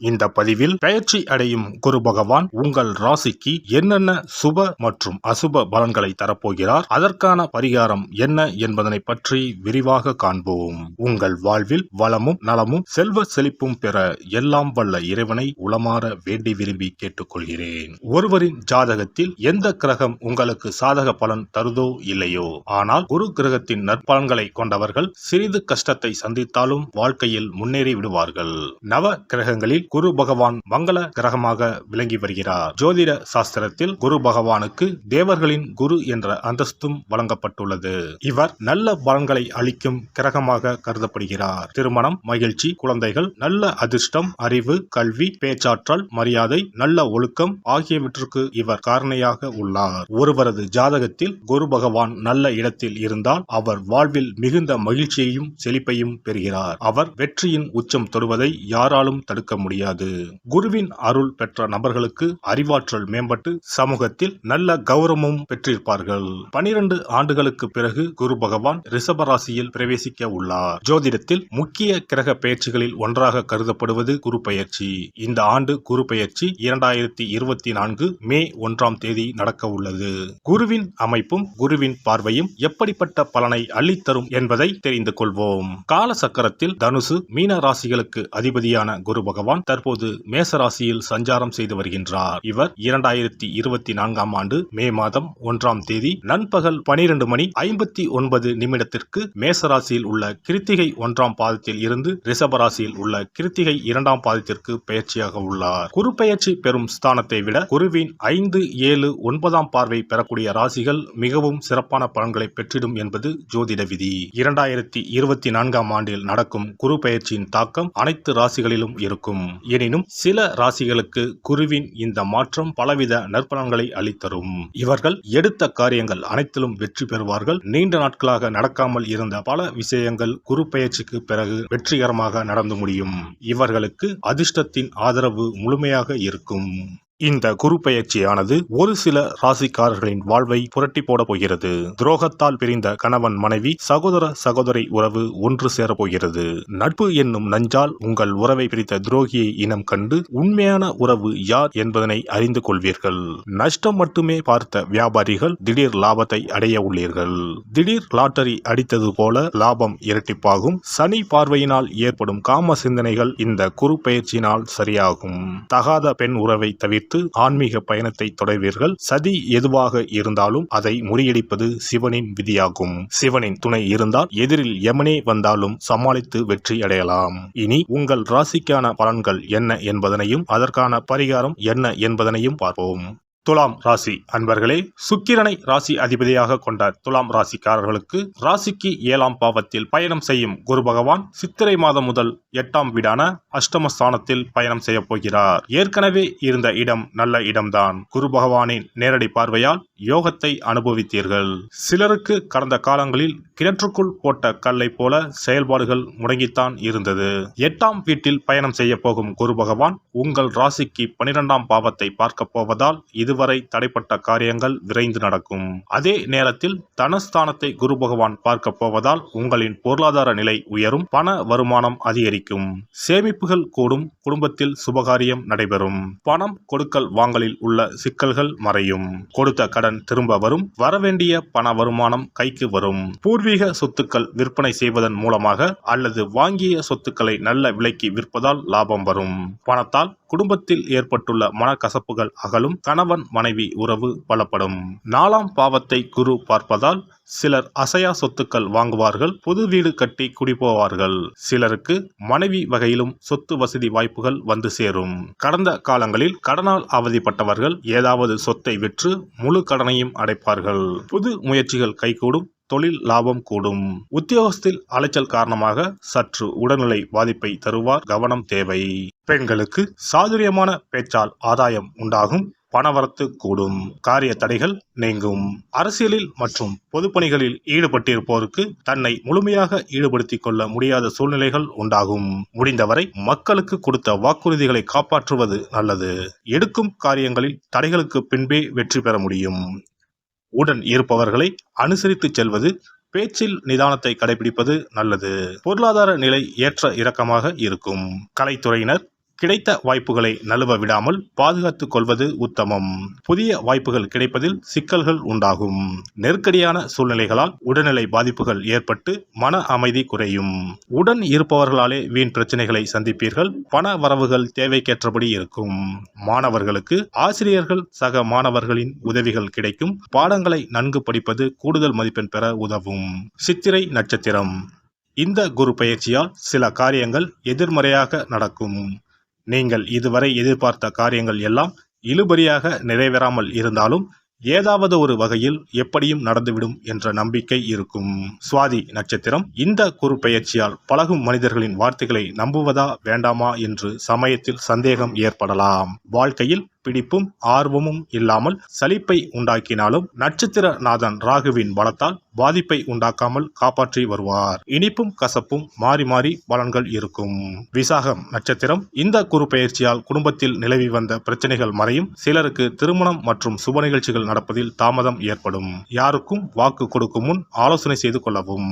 இந்த பதிவில் பெயர்ச்சி அடையும் குரு பகவான் உங்கள் ராசிக்கு என்னென்ன சுப மற்றும் அசுப பலன்களை தரப்போகிறார், அதற்கான பரிகாரம் என்ன என்பதனை பற்றி விரிவாக காண்போம். உங்கள் வாழ்வில் வளமும் நலமும் செல்வ செழிப்பும் பெற எல்லாம் வல்ல இறைவனை உளமாற வேண்டி விரும்பி கேட்டுக்கொள்கிறேன். ஒருவரின் ஜாதகத்தில் எந்த கிரகம் உங்களுக்கு சாதக பலன் தருதோ இல்லையோ, ஆனால் குரு கிரகத்தின் நற்பலன்களை கொண்டவர்கள் சிறிது கஷ்டத்தை சந்தித்தாலும் வாழ்க்கையில் முன்னேறி விடுவார்கள். நவ கிரகங்களில் குரு பகவான் மங்கள கிரகமாக விளங்கி வருகிறார். ஜோதிட சாஸ்திரத்தில் குரு பகவானுக்கு தேவர்களின் குரு என்ற அந்தஸ்தும் வழங்கப்பட்டுள்ளது. இவர் நல்ல பலன்களை அளிக்கும் கிரகமாக கருதப்படுகிறார். திருமணம், மகிழ்ச்சி, குழந்தைகள், நல்ல அதிர்ஷ்டம், அறிவு, கல்வி, பேச்சாற்றல், மரியாதை, நல்ல ஒழுக்கம் ஆகியவற்றுக்கு இவர் காரணியாக உள்ளார். ஒருவரது ஜாதகத்தில் குரு பகவான் நல்ல இடத்தில் இருந்தால் அவர் வாழ்வில் மிகுந்த மகிழ்ச்சியையும் செழிப்பையும் பெறுகிறார். அவர் வெற்றியின் உச்சம் தொடுவதை யாராலும் தடுக்க முடியாது. குருவின் அருள் பெற்ற நபர்களுக்கு அறிவாற்றல் மேம்பட்டு சமூகத்தில் நல்ல கௌரவமும் பெற்றிருப்பார்கள். 12 ஆண்டுகளுக்கு பிறகு குரு பகவான் ரிஷப ராசியில் பிரவேசிக்க உள்ளார். ஜோதிடத்தில் முக்கிய கிரக பெயர்ச்சிகளில் ஒன்றாக கருதப்படுவது குரு பெயர்ச்சி. இந்த ஆண்டு குரு பெயர்ச்சி 2024 மே 1ஆம் தேதி நடக்க உள்ளது. குருவின் அமைப்பும் குருவின் பார்வையும் எப்படிப்பட்ட பலனை அள்ளித்தரும் என்பதை தெரிந்து கொள்வோம். கால சக்கரத்தில் தனுசு, மீன ராசிகளுக்கு அதிபதியான குரு பகவான் தற்போது மேச ராசியில் சஞ்சாரம் செய்து வருகின்றார். இவர் 2024ஆம் ஆண்டு மே மாதம் 1ஆம் தேதி நண்பகல் 12:59 மேச ராசியில் உள்ள கிருத்திகை 1ஆம் பாதத்தில் இருந்து ரிஷப ராசியில் உள்ள கிருத்திகை 2ஆம் பாதத்திற்கு பெயர்ச்சியாக உள்ளார். குரு பெயர்ச்சி பெறும் ஸ்தானத்தை விட குருவின் 5, 7, 9ஆம் பார்வை பெறக்கூடிய ராசிகள் மிகவும் சிறப்பான பலன்களை பெற்றிடும் என்பது ஜோதிட விதி. 2024ஆம் ஆண்டில் நடக்கும் குரு பெயர்ச்சியின் தாக்கம் அனைத்து ராசிகளிலும் இருக்கும். எனினும் சில ராசிகளுக்கு குருவின் இந்த மாற்றம் பலவித நற்பலன்களை அளித்தரும். இவர்கள் எடுத்த காரியங்கள் அனைத்திலும் வெற்றி பெறுவார்கள். நீண்ட நாட்களாக நடக்காமல் இருந்த பல விஷயங்கள் குரு பெயர்ச்சிக்கு பிறகு வெற்றிகரமாக நடந்து முடியும். இவர்களுக்கு அதிர்ஷ்டத்தின் ஆதரவு முழுமையாக இருக்கும். இந்த குரு பெயர்ச்சியானது ஒரு சில ராசிக்காரர்களின் வாழ்வை புரட்டி போட போகிறது. துரோகத்தால் பிரிந்த கணவன் மனைவி, சகோதர சகோதரி உறவு ஒன்று சேர போகிறது. நட்பு என்னும் நஞ்சால் உங்கள் உறவை பிரித்த துரோகியை இனம் கண்டு உண்மையான உறவு யார் என்பதனை அறிந்து கொள்வீர்கள். நஷ்டம் மட்டுமே பார்த்த வியாபாரிகள் திடீர் லாபத்தை அடைய உள்ளீர்கள். திடீர் லாட்டரி அடித்தது போல லாபம் இரட்டிப்பாகும். சனி பார்வையினால் ஏற்படும் காம சிந்தனைகள் இந்த குரு பெயர்ச்சியினால் சரியாகும். தகாத பெண் உறவை தவிர்த்து ஆன்மீக பயணத்தை தொடர்வீர்கள். சதி எதுவாக இருந்தாலும் அதை முறியடிப்பது சிவனின் விதியாகும். சிவனின் துணை இருந்தால் எதிரில் யமனே வந்தாலும் சமாளித்து வெற்றி அடையலாம். இனி உங்கள் ராசிக்கான பலன்கள் என்ன என்பதனையும் அதற்கான பரிகாரம் என்ன என்பதனையும் பார்ப்போம். துலாம் ராசி அன்பர்களே, சுக்கிரனை ராசி அதிபதியாக கொண்ட துலாம் ராசிக்காரர்களுக்கு ராசிக்கு 7ஆம் பாவத்தில் பயணம் செய்யும் குரு பகவான் சித்திரை மாதம் முதல் 8ஆம் வீடான அஷ்டமஸ்தானத்தில் பயணம் செய்ய போகிறார். ஏற்கனவே இருந்த இடம் நல்ல இடம்தான். குரு பகவானின் நேரடி பார்வையால் யோகத்தை அனுபவித்தீர்கள். சிலருக்கு கடந்த காலங்களில் கிணற்றுக்குள் போட்ட கல்லை போல செயல்பாடுகள் முடங்கித்தான் இருந்தது. 8ஆம் வீட்டில் பயணம் செய்ய போகும் குரு பகவான் உங்கள் ராசிக்கு 12ஆம் பாவத்தை பார்க்க போவதால் இதுவரை தடைப்பட்ட காரியங்கள் விரைந்து நடக்கும். அதே நேரத்தில் தனஸ்தானத்தை குரு பகவான் பார்க்க போவதால் உங்களின் பொருளாதார நிலை உயரும். பண வருமானம் அதிகரிக்கும். சேமிப்புகள் கூடும். குடும்பத்தில் சுபகாரியம் நடைபெறும். பணம் கொடுக்கல் வாங்கலில் உள்ள சிக்கல்கள் மறையும். கொடுத்த கடன் திரும்ப வரும். வரவேண்டிய பண வருமானம் கைக்கு வரும். பூர்வீக சொத்துக்கள் விற்பனை செய்வதன் மூலமாக அல்லது வாங்கிய சொத்துக்களை நல்ல விலைக்கு விற்பதால் லாபம் வரும். பணத்தால் குடும்பத்தில் ஏற்பட்டுள்ள மனக்கசப்புகள் அகலும். கணவன் மனைவி உறவு பலப்படும். 4ஆம் பாவத்தை குரு பார்ப்பதால் சிலர் அசையா சொத்துக்கள் வாங்குவார்கள். புது வீடு கட்டி குடிபோவார்கள். சிலருக்கு மனைவி வகையிலும் சொத்து வசதி வாய்ப்புகள் வந்து சேரும். கடந்த காலங்களில் கடனால் அவதிப்பட்டவர்கள் ஏதாவது சொத்தை விற்று முழு கடனையும் அடைப்பார்கள். புது முயற்சிகள் கைகூடும். தொழில் லாபம் கூடும். உத்தியோகத்தில் அலைச்சல் காரணமாக சற்று உடல்நிலை பாதிப்பை தருவார். கவனம் தேவை. பெண்களுக்கு சாதுரியமான பேச்சால் ஆதாயம் உண்டாகும். பணவரத்து கூடும். காரிய தடைகள் நீங்கும். அரசியலில் மற்றும் பொதுப்பணிகளில் ஈடுபட்டிருப்போருக்கு தன்னை முழுமையாக ஈடுபடுத்திக் கொள்ள முடியாத சூழ்நிலைகள் உண்டாகும். முடிந்தவரை மக்களுக்கு கொடுத்த வாக்குறுதிகளை காப்பாற்றுவது நல்லது. எடுக்கும் காரியங்களில் தடைகளுக்கு பின்பே வெற்றி பெற முடியும். உடன் இருப்பவர்களை அனுசரித்து செல்வது, பேச்சில் நிதானத்தை கடைபிடிப்பது நல்லது. பொருளாதார நிலை ஏற்ற இறக்கமாக இருக்கும். கலைத்துறையினர் கிடைத்த வாய்ப்புகளை நழுவ விடாமல் பாதுகாத்துக் கொள்வது உத்தமம். புதிய வாய்ப்புகள் கிடைப்பதில் சிக்கல்கள் உண்டாகும். நெருக்கடியான சூழ்நிலைகளால் உடல்நிலை பாதிப்புகள் ஏற்பட்டு மன அமைதி குறையும். உடன் இருப்பவர்களாலே வீண் பிரச்சனைகளை சந்திப்பீர்கள். பண வரவுகள் தேவைக்கேற்றபடி இருக்கும். மாணவர்களுக்கு ஆசிரியர்கள் சக மாணவர்களின் உதவிகள் கிடைக்கும். பாடங்களை நன்கு படிப்பது கூடுதல் மதிப்பெண் பெற உதவும். சித்திரை நட்சத்திரம். இந்த குரு பெயர்ச்சியால் சில காரியங்கள் எதிர்மறையாக நடக்கும். நீங்கள் இதுவரை எதிர்பார்த்த காரியங்கள் எல்லாம் இழுபறியாக நிறைவேறாமல் இருந்தாலும் ஏதாவது ஒரு வகையில் எப்படியும் நடந்துவிடும் என்ற நம்பிக்கை இருக்கும். சுவாதி நட்சத்திரம். இந்த குரு பெயர்ச்சியால் பழகும் மனிதர்களின் வார்த்தைகளை நம்புவதா வேண்டாமா என்று சமயத்தில் சந்தேகம் ஏற்படலாம். வாழ்க்கையில் பிடிப்பும் ஆர்வமும் இல்லாமல் சலிப்பை உண்டாக்கினாலும் நட்சத்திர நாதன் ராகுவின் பலத்தால் பாதிப்பை உண்டாக்காமல் காப்பாற்றி வருவார். இனிப்பும் கசப்பும் மாறி மாறி பலன்கள் இருக்கும். விசாகம் நட்சத்திரம். இந்த குரு பெயர்ச்சியால் குடும்பத்தில் நிலவி வந்த பிரச்சனைகள் மறையும். சிலருக்கு திருமணம் மற்றும் சுப நிகழ்ச்சிகள் நடப்பதில் தாமதம் ஏற்படும். யாருக்கும் வாக்கு கொடுக்கும் முன் ஆலோசனை செய்து கொள்ளவும்.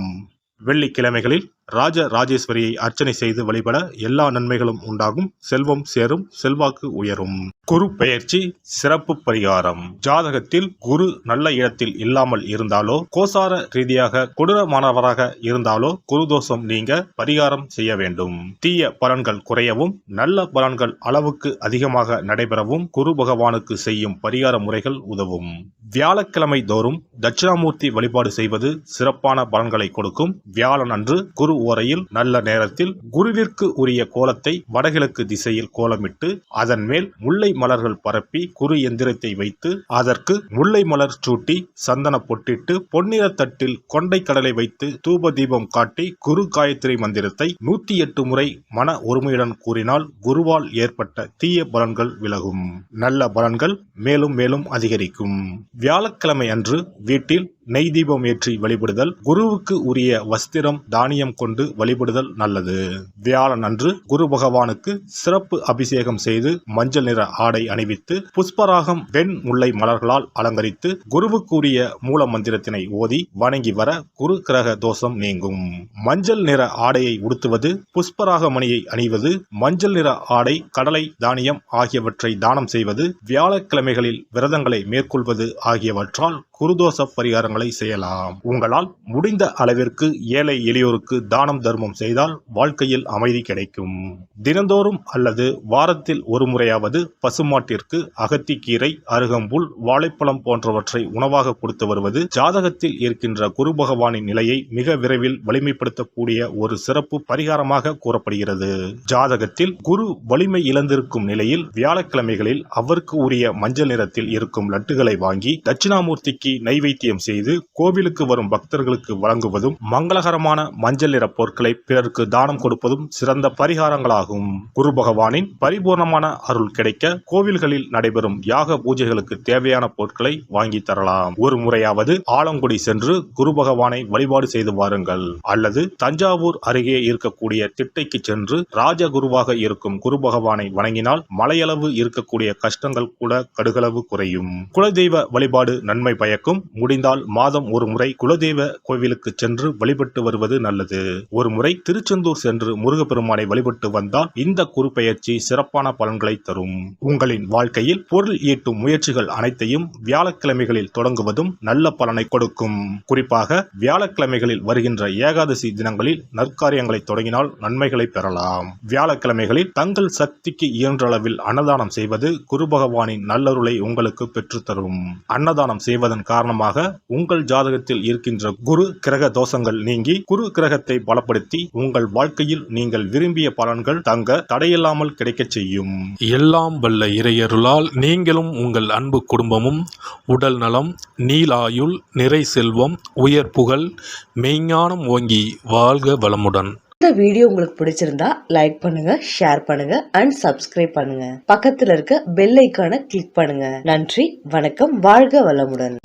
வெள்ளிக்கிழமைகளில் ராஜ ராஜேஸ்வரியை அர்ச்சனை செய்து வழிபட எல்லா நன்மைகளும் உண்டாகும். செல்வம் சேரும். செல்வாக்கு உயரும். குரு பெயர்ச்சி சிறப்பு பரிகாரம். ஜாதகத்தில் குரு நல்ல இடத்தில் இல்லாமல் இருந்தாலோ கோசார ரீதியாக கொடூரமானவராக இருந்தாலோ குரு தோஷம் நீங்க பரிகாரம் செய்ய வேண்டும். தீய பலன்கள் குறையவும் நல்ல பலன்கள் அளவுக்கு அதிகமாக நடைபெறவும் குரு பகவானுக்கு செய்யும் பரிகார முறைகள் உதவும். வியாழக்கிழமை தோறும் தட்சிணாமூர்த்தி வழிபாடு செய்வது சிறப்பான பலன்களை கொடுக்கும். வியாழன் அன்று குரு ஓரையில் நல்ல நேரத்தில் குருவிற்கு உரிய கோலத்தை வடகிழக்கு திசையில் கோலமிட்டு அதன் மேல் முல்லை மலர்கள் பரப்பி குரு எந்திரத்தை வைத்து அதற்கு முல்லை மலர் சூட்டி சந்தன பொட்டிட்டு பொன்னிற தட்டில் கொண்டை கடலை வைத்து தூப தீபம் காட்டி குரு காயத்ரி மந்திரத்தை 108 முறை மன ஒருமையுடன் கூறினால் குருவால் ஏற்பட்ட தீய பலன்கள் விலகும். நல்ல பலன்கள் மேலும் மேலும் அதிகரிக்கும். வியாழக்கிழமை அன்று வீட்டில் நெய் தீபம் ஏற்றி வழிபடுதல். குருவுக்கு உரிய வஸ்திரம் தானியம் கொண்டு வழிபடுதல் நல்லது. வியாழன் அன்று குரு பகவானுக்கு சிறப்பு அபிஷேகம் செய்து மஞ்சள் நிற ஆடை அணிவித்து புஷ்பராகம் வெண் முல்லை மலர்களால் அலங்கரித்து குருவுக்கு உரிய மூல மந்திரத்தினை ஓதி வணங்கி வர குரு கிரக தோஷம் நீங்கும். மஞ்சள் நிற ஆடையை உடுத்துவது, புஷ்பராக மணியை அணிவது, மஞ்சள் நிற ஆடை, கடலை, தானியம் ஆகியவற்றை தானம் செய்வது, வியாழக்கிழமைகளில் விரதங்களை மேற்கொள்வது ஆகியவற்றால் குருதோஷ பரிகாரங்களை செய்யலாம். உங்களால் முடிந்த அளவிற்கு ஏழை எளியோருக்கு தானம் தர்மம் செய்தால் வாழ்க்கையில் அமைதி கிடைக்கும். தினந்தோறும் அல்லது வாரத்தில் ஒரு முறையாவது பசுமாட்டிற்கு அகத்திக்கீரை, அருகம்புல், வாழைப்பழம் போன்றவற்றை உணவாக கொடுத்து வருவது ஜாதகத்தில் இருக்கின்ற குரு பகவானின் நிலையை மிக விரைவில் வலிமைப்படுத்தக்கூடிய ஒரு சிறப்பு பரிகாரமாக கூறப்படுகிறது. ஜாதகத்தில் குரு வலிமை இழந்திருக்கும் நிலையில் வியாழக்கிழமைகளில் அவருக்கு உரிய மஞ்சள் நிறத்தில் இருக்கும் லட்டுகளை வாங்கி தட்சிணாமூர்த்திக்கு நைவேத்தியம் செய்து கோவிலுக்கு வரும் பக்தர்களுக்கு வழங்குவதும் மங்களகரமான மஞ்சள் நிற பொருட்களை பிறருக்கு தானம் கொடுப்பதும் சிறந்த பரிகாரங்களாகும். குரு பகவானின் பரிபூர்ணமான அருள் கிடைக்க கோவில்களில் நடைபெறும் யாக பூஜைகளுக்கு தேவையான பொருட்களை வாங்கி தரலாம். ஒரு முறையாவது ஆலங்குடி சென்று குரு பகவானை வழிபாடு செய்து வாருங்கள். அல்லது தஞ்சாவூர் அருகே இருக்கக்கூடிய திட்டைக்கு சென்று ராஜகுருவாக இருக்கும் குரு பகவானை வணங்கினால் மலையளவு இருக்கக்கூடிய கஷ்டங்கள் கூட கடுகளவு குறையும். குலதெய்வ வழிபாடு நன்மை பயக்கும். முடிந்தால் மாதம் ஒரு முறை குலதெய்வ கோவிலுக்கு சென்று வழிபட்டு வருவது நல்லது. ஒரு முறை திருச்செந்தூர் சென்று முருகப்பெருமானை வழிபட்டு வந்தால் இந்த குரு பெயர்ச்சி சிறப்பான பலன்களை தரும். உங்களின் வாழ்க்கையில் பொருள் ஈட்டும் முயற்சிகள் அனைத்தையும் வியாழக்கிழமைகளில் தொடங்குவதும் நல்ல பலனை கொடுக்கும். குறிப்பாக வியாழக்கிழமைகளில் வருகின்ற ஏகாதசி தினங்களில் நற்காரியங்களை தொடங்கினால் நன்மைகளை பெறலாம். வியாழக்கிழமைகளில் தங்கள் சக்திக்கு இயன்ற அளவில் அன்னதானம் செய்வது குரு பகவானின் நல்லருளை உங்களுக்கு பெற்றுத்தரும். அன்னதானம் செய்வதன் காரணமாக உங்கள் ஜாதகத்தில் இருக்கின்ற குரு கிரக தோஷங்கள் நீங்கி குரு கிரகத்தை பலப்படுத்தி உங்கள் வாழ்க்கையில் நீங்கள் விரும்பிய பலன்கள் தங்க தடையில்லாமல் கிடைக்கச் செய்யும். எல்லாம் வல்ல இறையருளால் நீங்களும் உங்கள் அன்பு குடும்பமும் உடல் நலம், நீலாயுள், நிறை செல்வம், உயர் புகழ், மெய்ஞானம் ஓங்கி வாழ்க வளமுடன். இந்த வீடியோ உங்களுக்கு பிடிச்சிருந்தா லைக் பண்ணுங்க, ஷேர் பண்ணுங்க அண்ட் சப்ஸ்கிரைப் பண்ணுங்க. பக்கத்துல இருக்க பெல் ஐகானை கிளிக் பண்ணுங்க. நன்றி, வணக்கம், வாழ்க வளமுடன்.